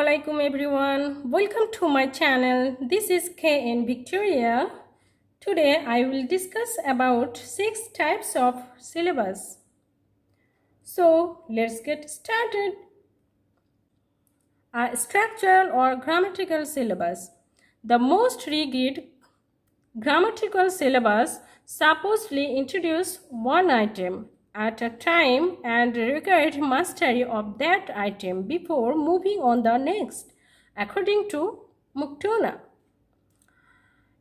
Assalamualaikum everyone. Welcome to my channel. This is KN Victoria. Today I will discuss about 6 types of syllabus. So let's get started. A structural or grammatical syllabus. The most rigid grammatical syllabus supposedly introduce one item at a time and required mastery of that item before moving on the next, according to Mukhtona.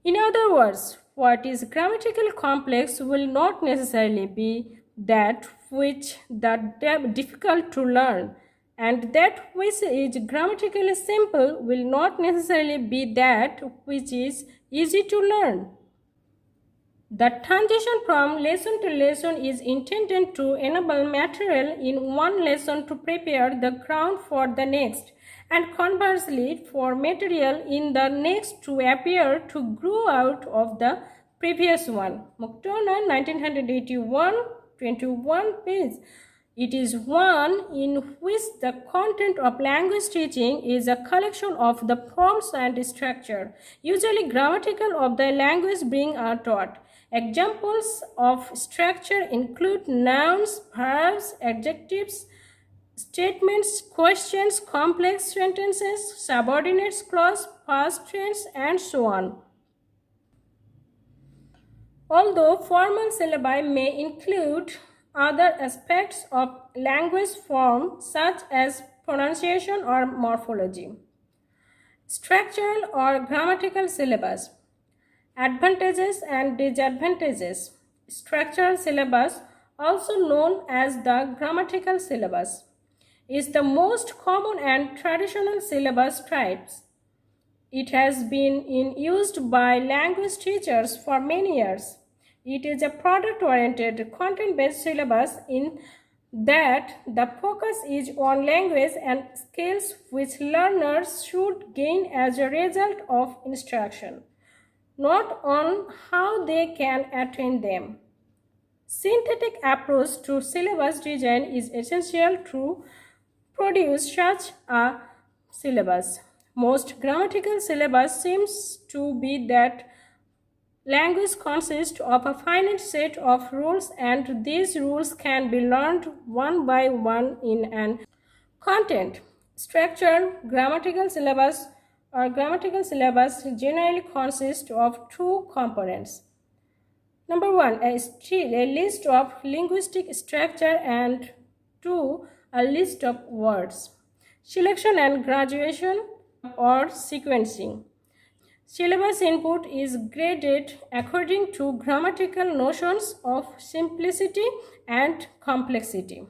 In other words, what is grammatical complex will not necessarily be that which is difficult to learn, and that which is grammatically simple will not necessarily be that which is easy to learn. The transition from lesson to lesson is intended to enable material in one lesson to prepare the ground for the next, and conversely for material in the next to appear to grow out of the previous one. Mukhtona, 1981, 21 page. It is one in which the content of language teaching is a collection of the forms and structure, usually grammatical, of the language being taught. Examples of structure include nouns, verbs, adjectives, statements, questions, complex sentences, subordinate clause, past tense, and so on. Although formal syllabi may include other aspects of language form such as pronunciation or morphology. Structural or grammatical syllabus. Advantages and disadvantages. Structural syllabus, also known as the grammatical syllabus, is the most common and traditional syllabus types. It has been used by language teachers for many years. It is a product-oriented, content-based syllabus in that the focus is on language and skills which learners should gain as a result of instruction, not on how they can attain them. Synthetic approach to syllabus design is essential to produce such a syllabus. Most grammatical syllabus seems to be that language consists of a finite set of rules, and these rules can be learned one by one in an content. Structured grammatical syllabus or grammatical syllabus generally consists of two components. Number one, a list of linguistic structure, and two, a list of words. Selection and graduation or sequencing. Syllabus input is graded according to grammatical notions of simplicity and complexity.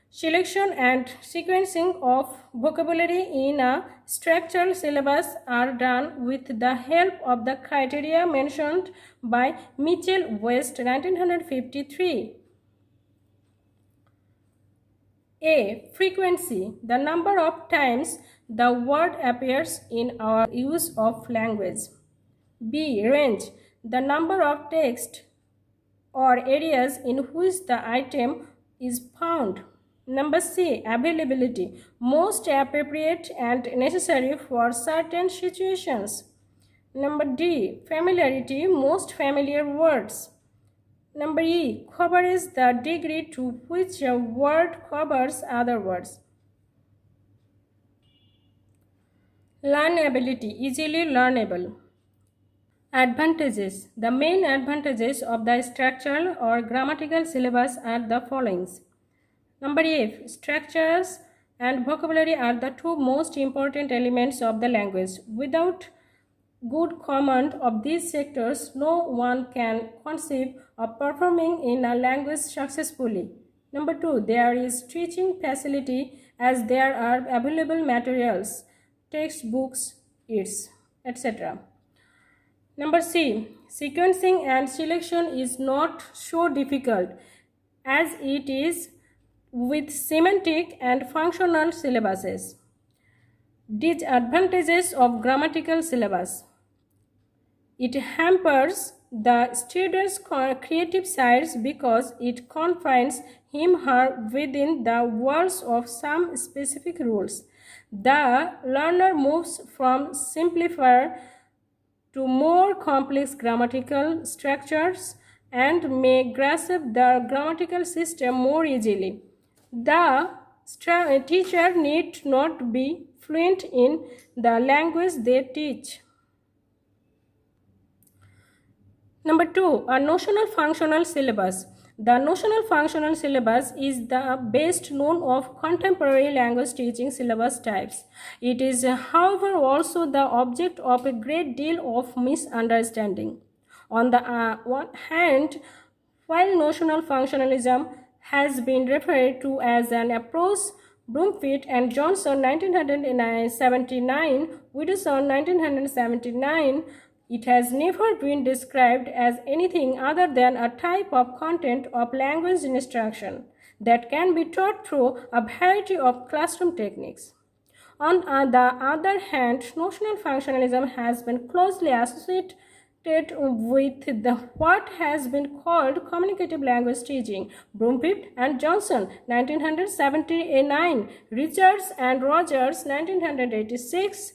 Selection and sequencing of vocabulary in a structural syllabus are done with the help of the criteria mentioned by Mitchell West, 1953. A. Frequency, the number of times the word appears in our use of language. B. Range, the number of text or areas in which the item is found. Number C. Availability, most appropriate and necessary for certain situations. Number D. Familiarity, most familiar words. Number E. Coverage, the degree to which a word covers other words. Learnability, easily learnable. Advantages. The main advantages of the structural or grammatical syllabus are the following. Number A. Structures and vocabulary are the two most important elements of the language. Without good command of these sectors, no one can conceive of performing in a language successfully. Number 2, there is teaching facility as there are available materials, textbooks, etc. Number C, sequencing and selection is not so difficult as it is with semantic and functional syllabuses. Disadvantages of grammatical syllabus. It hampers the student's creative sides because it confines him/her within the walls of some specific rules. The learner moves from simplifier to more complex grammatical structures and may grasp the grammatical system more easily. The teacher need not be fluent in the language they teach. Number 2, a notional functional syllabus. The notional functional syllabus is the best known of contemporary language teaching syllabus types. It is, however, also the object of a great deal of misunderstanding. On the one hand, while notional functionalism has been referred to as an approach, Broomfield and Johnson 1979, Widdowson 1979, it has never been described as anything other than a type of content of language instruction that can be taught through a variety of classroom techniques. On the other hand, notional functionalism has been closely associated with what has been called communicative language teaching. Broomfield and Johnson 1979, Richards and Rogers 1986,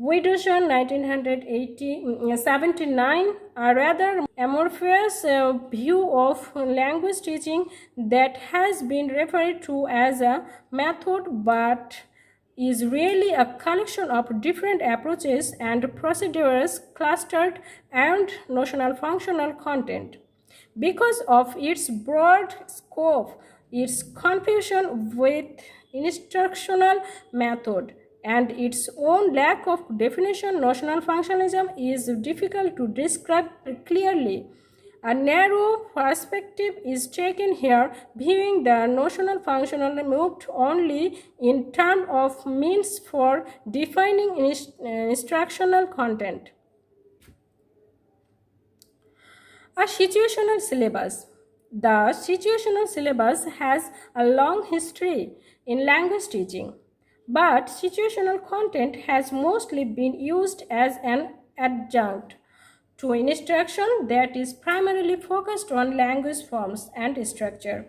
Widdowson 1979, a rather amorphous view of language teaching that has been referred to as a method but is really a collection of different approaches and procedures clustered around notional functional content. Because of its broad scope, its confusion with instructional method, and its own lack of definition, notional functionalism is difficult to describe clearly. A narrow perspective is taken here, viewing the notional functional moved only in terms of means for defining instructional content. A situational syllabus. The situational syllabus has a long history in language teaching, but situational content has mostly been used as an adjunct to instruction that is primarily focused on language forms and structure.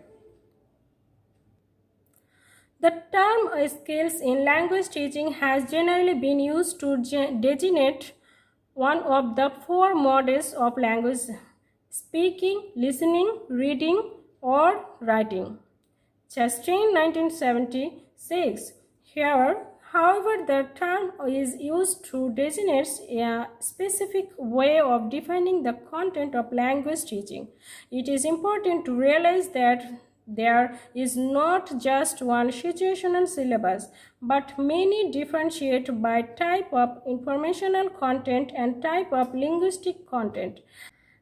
The term skills in language teaching has generally been used to designate one of the four modes of language: speaking, listening, reading, or writing. Chastain 1976. Here, however, the term is used to designate a specific way of defining the content of language teaching. It is important to realize that there is not just one situational syllabus, but many differentiate by type of informational content and type of linguistic content.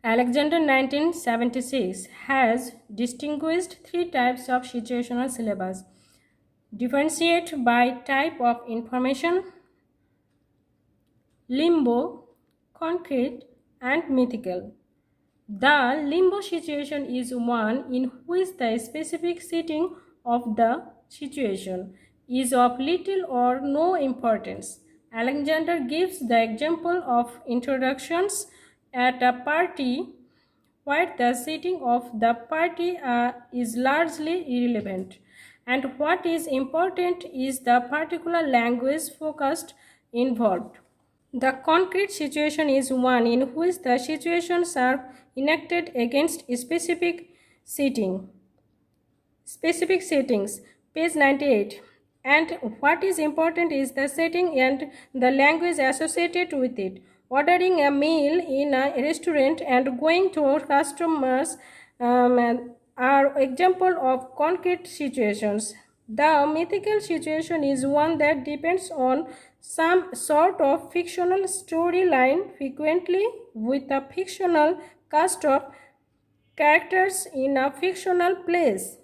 Alexander 1976 has distinguished three types of situational syllabus. Differentiate by type of information, limbo, concrete, and mythical. The limbo situation is one in which the specific setting of the situation is of little or no importance. Alexander gives the example of introductions at a party where the setting of the party is largely irrelevant, and what is important is the particular language focused involved. The concrete situation is one in which the situations are enacted against specific settings. Page 98. And what is important is the setting and the language associated with it. Ordering a meal in a restaurant and going to customers are example of concrete situations. The mythical situation is one that depends on some sort of fictional storyline, frequently with a fictional cast of characters in a fictional place.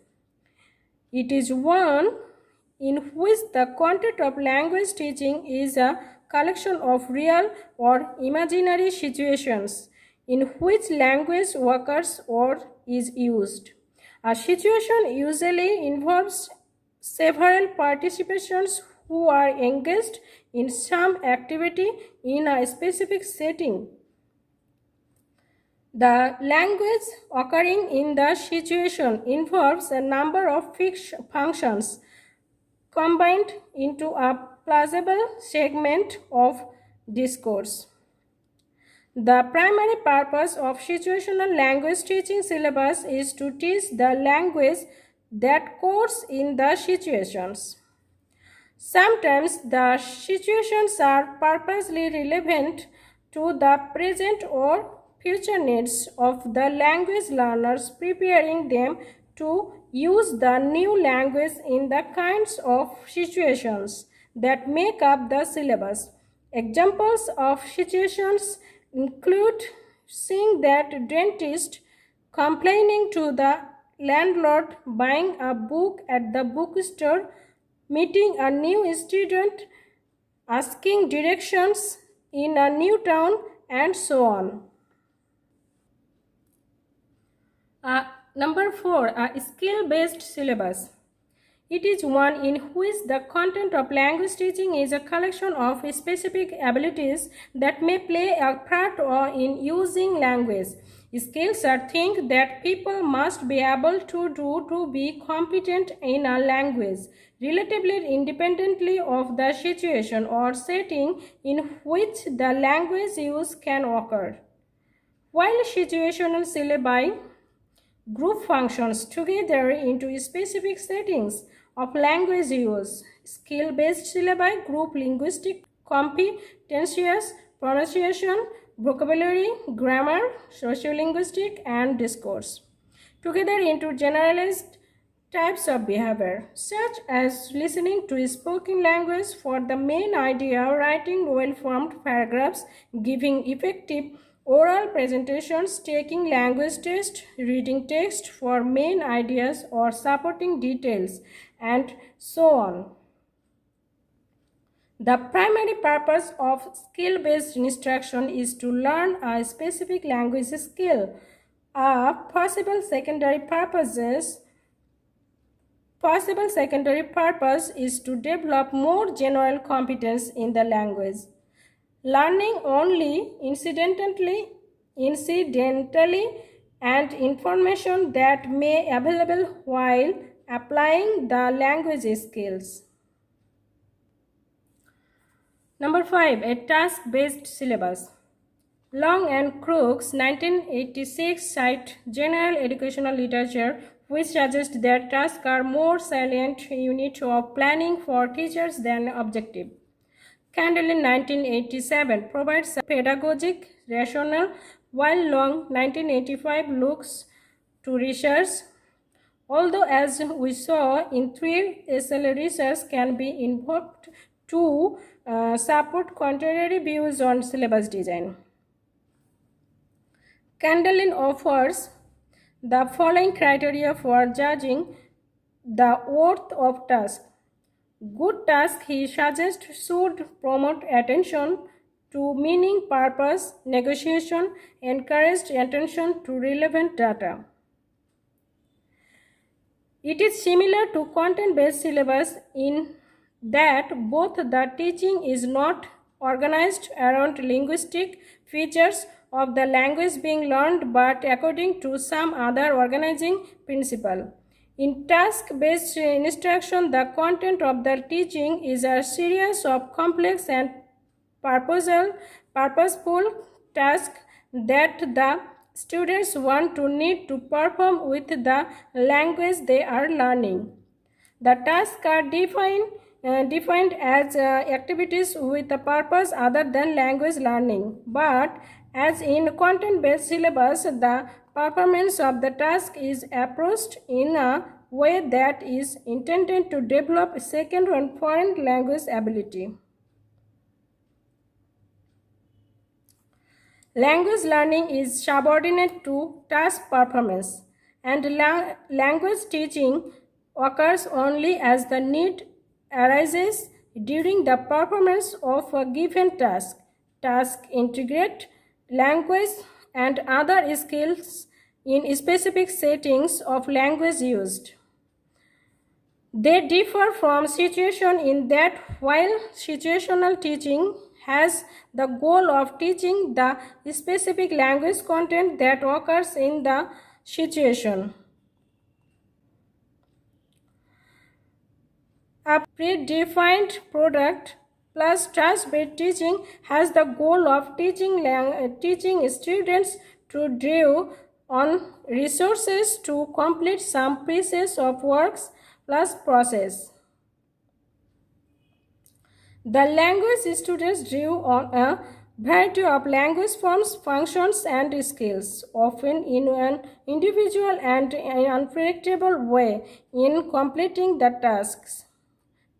It is one in which the content of language teaching is a collection of real or imaginary situations in which language occurs or is used. A situation usually involves several participants who are engaged in some activity in a specific setting. The language occurring in the situation involves a number of functions combined into a plausible segment of discourse. The primary purpose of situational language teaching syllabus is to teach the language that occurs in the situations. Sometimes the situations are purposely relevant to the present or future needs of the language learners, preparing them to use the new language in the kinds of situations that make up the syllabus. Examples of situations include seeing that dentist, complaining to the landlord, buying a book at the bookstore, meeting a new student, asking directions in a new town, and so on. Number 4, a skill-based syllabus. It is one in which the content of language teaching is a collection of specific abilities that may play a part in using language. Skills are things that people must be able to do to be competent in a language, relatively independently of the situation or setting in which the language use can occur. While situational syllabi group functions together into specific settings of language use. Skill-based syllabi group linguistic competencies, pronunciation, vocabulary, grammar, sociolinguistic, and discourse together into generalized types of behavior, such as listening to spoken language for the main idea, writing well-formed paragraphs, giving effective oral presentations, taking language tests, reading text for main ideas or supporting details, and so on. The primary purpose of skill-based instruction is to learn a specific language skill. A possible secondary purpose is to develop more general competence in the language. Learning only incidentally and information that may be available while applying the language skills. Number 5, a task-based syllabus. Long and Crook's 1986 cite general educational literature which suggests that tasks are more salient unit of planning for teachers than objective. Candle in 1987 provides a pedagogic rationale, while Long 1985 looks to research. Although, as we saw in 3SL, research can be invoked to support contrary views on syllabus design. Candlin offers the following criteria for judging the worth of task. Good task, he suggests, should promote attention to meaning, purpose, negotiation, encourage attention to relevant data. It is similar to content-based syllabus in that both the teaching is not organized around linguistic features of the language being learned but according to some other organizing principle. In task-based instruction, the content of the teaching is a series of complex and purposeful tasks that the students want to need to perform with the language they are learning. The tasks are defined as activities with a purpose other than language learning. But as in content-based syllabus, the performance of the task is approached in a way that is intended to develop second and foreign language ability. Language learning is subordinate to task performance, and language teaching occurs only as the need arises during the performance of a given task. Tasks integrate language and other skills in specific settings of language used. They differ from situation in that while situational teaching has the goal of teaching the specific language content that occurs in the situation. A predefined product plus task-based teaching has the goal of teaching students to draw on resources to complete some pieces of works plus process. The language students drew on a variety of language forms, functions, and skills, often in an individual and unpredictable way in completing the tasks.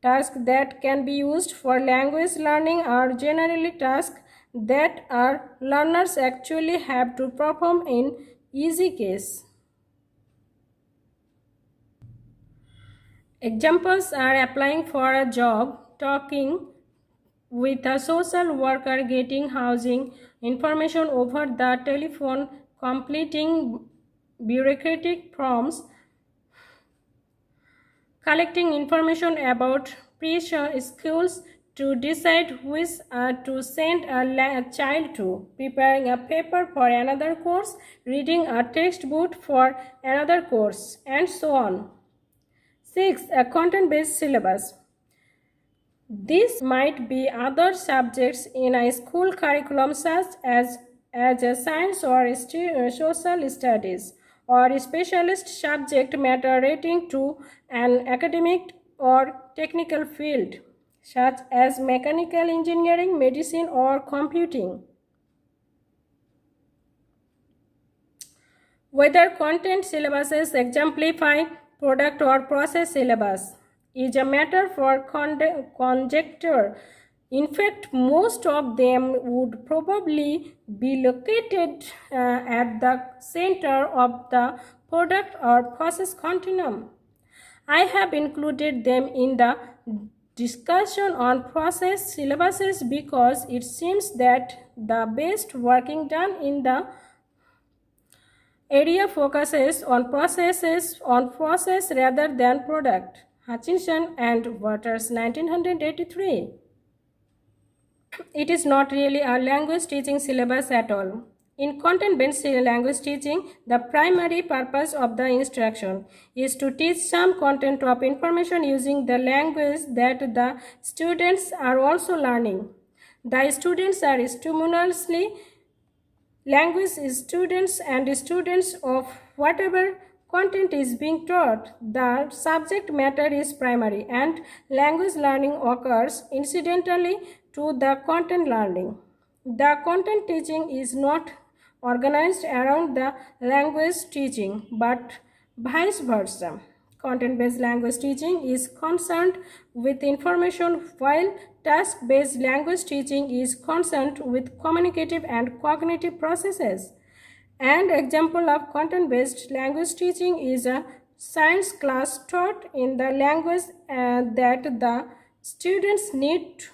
Tasks that can be used for language learning are generally tasks that our learners actually have to perform in easy case. Examples are applying for a job, talking with a social worker, getting housing information over the telephone, completing bureaucratic forms, collecting information about pre-schools to decide which to send a child to, preparing a paper for another course, reading a textbook for another course, and so on. 6. A content-based syllabus. This might be other subjects in a school curriculum such as a science or social studies, or a specialist subject matter relating to an academic or technical field such as mechanical engineering, medicine, or computing. Whether content syllabuses exemplify product or process syllabus is a matter for conjecture. In fact, most of them would probably be located at the center of the product or process continuum. I have included them in the discussion on process syllabuses because it seems that the best working done in the area focuses on process rather than product. Hutchinson and Waters, 1983. It is not really a language teaching syllabus at all. In content-based language teaching, the primary purpose of the instruction is to teach some content of information using the language that the students are also learning. The students are stimulantly language students and students of whatever content is being taught. The subject matter is primary and language learning occurs incidentally to the content learning. The content teaching is not organized around the language teaching but vice versa. Content-based language teaching is concerned with information while task-based language teaching is concerned with communicative and cognitive processes. An example of content-based language teaching is a science class taught in the language that the students need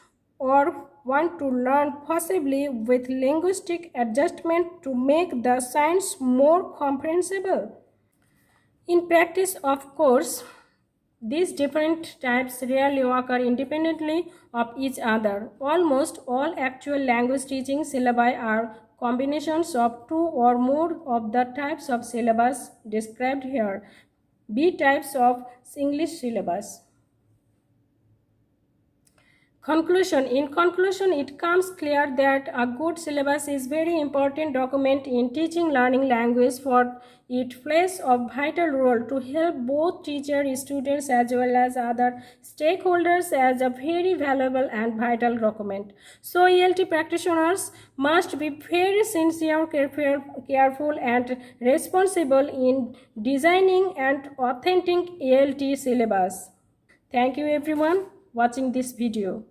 or want to learn, possibly with linguistic adjustment to make the science more comprehensible. In practice, of course, these different types rarely occur independently of each other. Almost all actual language teaching syllabi are combinations of two or more of the types of syllabus described here. B types of English syllabus. Conclusion. In conclusion, it comes clear that a good syllabus is very important document in teaching learning language, for it plays a vital role to help both teachers, students as well as other stakeholders as a very valuable and vital document. So ELT practitioners must be very sincere, careful and responsible in designing and authentic ELT syllabus. Thank you everyone watching this video.